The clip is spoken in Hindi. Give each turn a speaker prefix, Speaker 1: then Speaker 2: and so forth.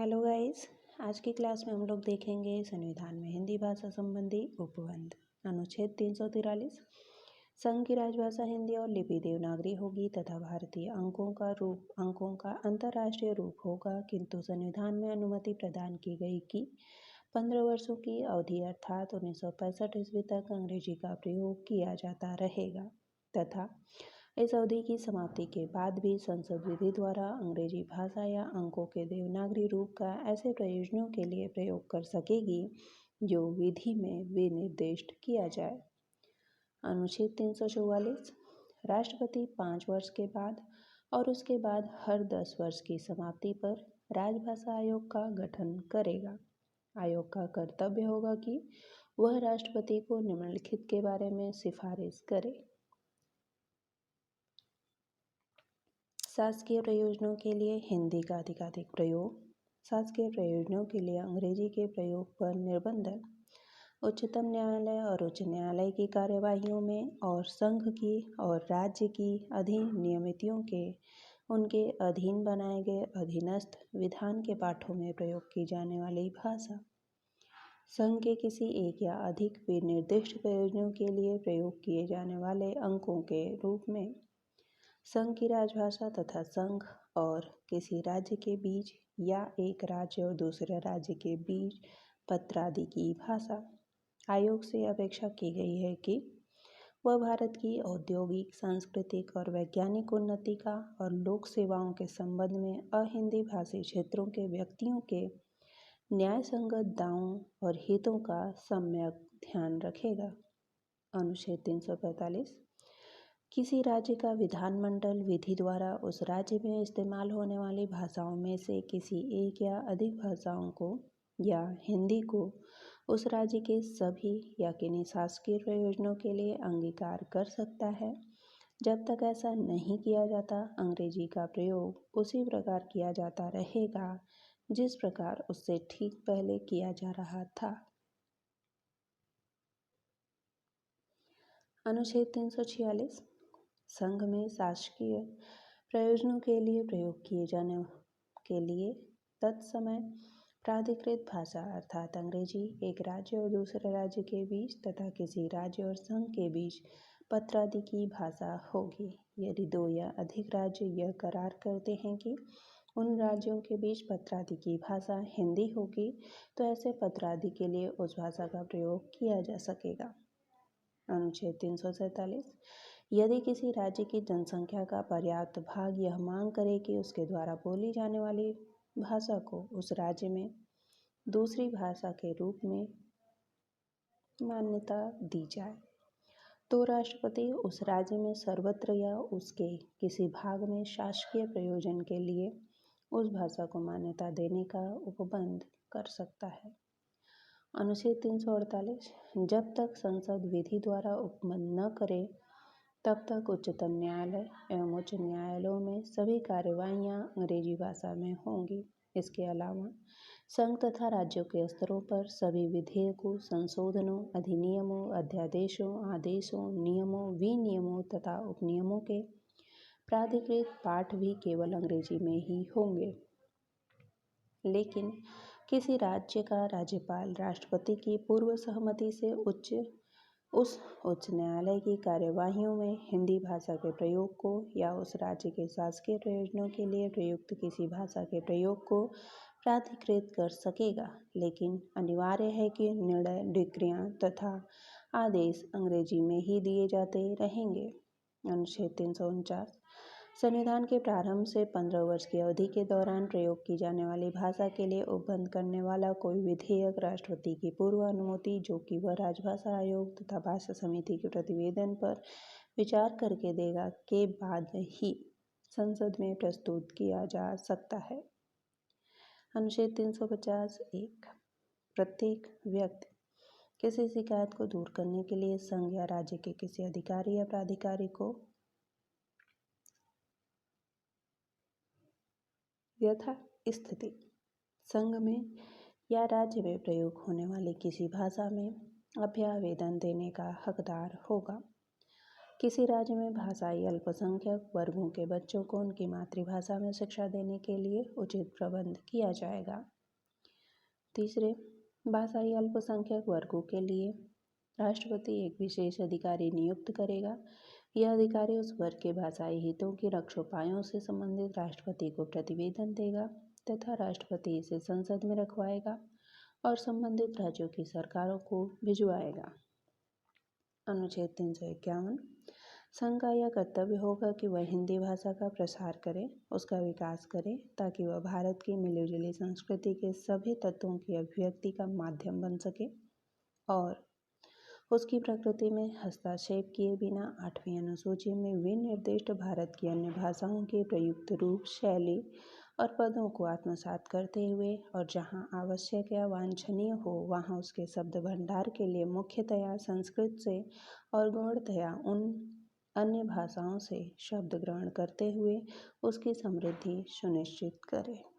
Speaker 1: Hello guys. आज की क्लास में हम लोग देखेंगे संविधान में हिंदी भाषा संबंधी उपबंध। अनुच्छेद 343 संघ की राजभाषा हिंदी और लिपि देवनागरी होगी तथा भारतीय अंकों का अंतर्राष्ट्रीय रूप होगा, किंतु संविधान में अनुमति प्रदान की गई कि 15 वर्षों की अवधि अर्थात 1965 ईस्वी तक अंग्रेजी का प्रयोग किया जाता रहेगा तथा इस अवधि की समाप्ति के बाद भी संसद विधि द्वारा अंग्रेजी भाषा या अंकों के देवनागरी रूप का ऐसे प्रयोजनों के लिए प्रयोग कर सकेगी जो विधि में विनिर्दिष्ट किया जाए। अनुच्छेद 344 राष्ट्रपति 5 वर्ष के बाद और उसके बाद हर 10 वर्ष की समाप्ति पर राजभाषा आयोग का गठन करेगा। आयोग का कर्तव्य होगा कि वह राष्ट्रपति को निम्नलिखित के बारे में सिफारिश करे। शासकीय प्रयोजनों के लिए हिंदी का अधिकाधिक प्रयोग, शासकीय प्रयोजनों के लिए अंग्रेजी के प्रयोग पर निर्बंधन, उच्चतम न्यायालय और उच्च न्यायालय की कार्यवाहियों में और संघ की और राज्य की अधिनियमितियों के उनके अधीन बनाए गए अधीनस्थ विधान के पाठों में प्रयोग की जाने वाली भाषा, संघ के किसी एक या अधिक विनिर्दिष्ट प्रयोजनों के लिए प्रयोग किए जाने वाले अंकों के रूप में, संघ की राजभाषा तथा संघ और किसी राज्य के बीच या एक राज्य और दूसरे राज्य के बीच पत्र आदि की भाषा। आयोग से अपेक्षा की गई है कि वह भारत की औद्योगिक, सांस्कृतिक और वैज्ञानिक उन्नति का और लोक सेवाओं के संबंध में अहिंदी भाषी क्षेत्रों के व्यक्तियों के न्याय संगत दावों और हितों का सम्यक ध्यान रखेगा। अनुच्छेद 345 किसी राज्य का विधानमंडल विधि द्वारा उस राज्य में इस्तेमाल होने वाली भाषाओं में से किसी एक या अधिक भाषाओं को या हिंदी को उस राज्य के सभी या किन्हीं शासकीय प्रयोजनों के लिए अंगीकार कर सकता है। जब तक ऐसा नहीं किया जाता, अंग्रेजी का प्रयोग उसी प्रकार किया जाता रहेगा जिस प्रकार उससे ठीक पहले किया जा रहा था। अनुच्छेद 346 संघ में शासकीय प्रयोजनों के लिए प्रयोग किए जाने के लिए तत्समय प्राधिकृत भाषा अर्थात अंग्रेजी एक राज्य और दूसरे राज्य के बीच तथा किसी राज्य और संघ के बीच पत्र आदि की भाषा होगी। यदि दो या अधिक राज्य यह करार करते हैं कि उन राज्यों के बीच पत्र आदि की भाषा हिंदी होगी, तो ऐसे पत्र आदि के लिए उस भाषा का प्रयोग किया जा सकेगा। अनुच्छेद 347 यदि किसी राज्य की जनसंख्या का पर्याप्त भाग यह मांग करे कि उसके द्वारा बोली जाने वाली भाषा को उस राज्य में दूसरी भाषा के रूप में मान्यता दी जाए, तो राष्ट्रपति उस राज्य में सर्वत्र या उसके किसी भाग में शासकीय प्रयोजन के लिए उस भाषा को मान्यता देने का उपबंध कर सकता है। अनुच्छेद 348 जब तक संसद विधि द्वारा उपबंध न करे तब तक उच्चतम न्यायालय एवं उच्च न्यायालयों में सभी कार्यवाहियां अंग्रेजी भाषा में होंगी। इसके अलावा संघ तथा राज्यों के स्तरों पर सभी विधेयकों, संशोधनों, अधिनियमों, अध्यादेशों, आदेशों, नियमों, विनियमों तथा उपनियमों के प्राधिकृत पाठ भी केवल अंग्रेजी में ही होंगे। लेकिन किसी राज्य का राज्यपाल राष्ट्रपति की पूर्व सहमति से उस उच्च न्यायालय की कार्यवाहियों में हिंदी भाषा के प्रयोग को या उस राज्य के शासकीय प्रयोजनों के लिए प्रयुक्त किसी भाषा के प्रयोग को प्राधिकृत कर सकेगा, लेकिन अनिवार्य है कि निर्णय, डिक्रियां तथा आदेश अंग्रेजी में ही दिए जाते रहेंगे। अनुच्छेद 349 संविधान के प्रारंभ से 15 वर्ष की अवधि के दौरान प्रयोग की जाने वाली भाषा के लिए उपबंध करने वाला कोई विधेयक राष्ट्रपति की पूर्व अनुमति, जो कि वह राजभाषा आयोग तथा भाषा समिति के प्रतिवेदन पर विचार करके देगा, के बाद ही संसद में प्रस्तुत किया जा सकता है। अनुच्छेद 350(1) प्रत्येक व्यक्ति किसी शिकायत को दूर करने के लिए संघ या राज्य के किसी अधिकारी या प्राधिकारी को यथा स्थिति संघ में या राज्य में प्रयोग होने वाली किसी भाषा में अभ्यावेदन देने का हकदार होगा। किसी राज्य में भाषाई अल्पसंख्यक वर्गों के बच्चों को उनकी मातृभाषा में शिक्षा देने के लिए उचित प्रबंध किया जाएगा। तीसरे, भाषाई अल्पसंख्यक वर्गों के लिए राष्ट्रपति एक विशेष अधिकारी नियुक्त करेगा। यह अधिकारी उस वर्ग के भाषाई हितों की रक्षोपायों से संबंधित राष्ट्रपति को प्रतिवेदन देगा तथा राष्ट्रपति इसे संसद में रखवाएगा और संबंधित राज्यों की सरकारों को भिजवाएगा। अनुच्छेद 351, संघ का यह कर्तव्य होगा कि वह हिंदी भाषा का प्रसार करे, उसका विकास करे, ताकि वह भारत की मिलीजुली संस्कृति के सभी तत्वों की अभिव्यक्ति का माध्यम बन सके और उसकी प्रकृति में हस्तक्षेप किए बिना 8वीं अनुसूची में विनिर्दिष्ट भारत की अन्य भाषाओं के प्रयुक्त रूप, शैली और पदों को आत्मसात करते हुए और जहाँ आवश्यक या वांछनीय हो वहाँ उसके शब्द भंडार के लिए मुख्यतया संस्कृत से और गौणतया उन अन्य भाषाओं से शब्द ग्रहण करते हुए उसकी समृद्धि सुनिश्चित करे।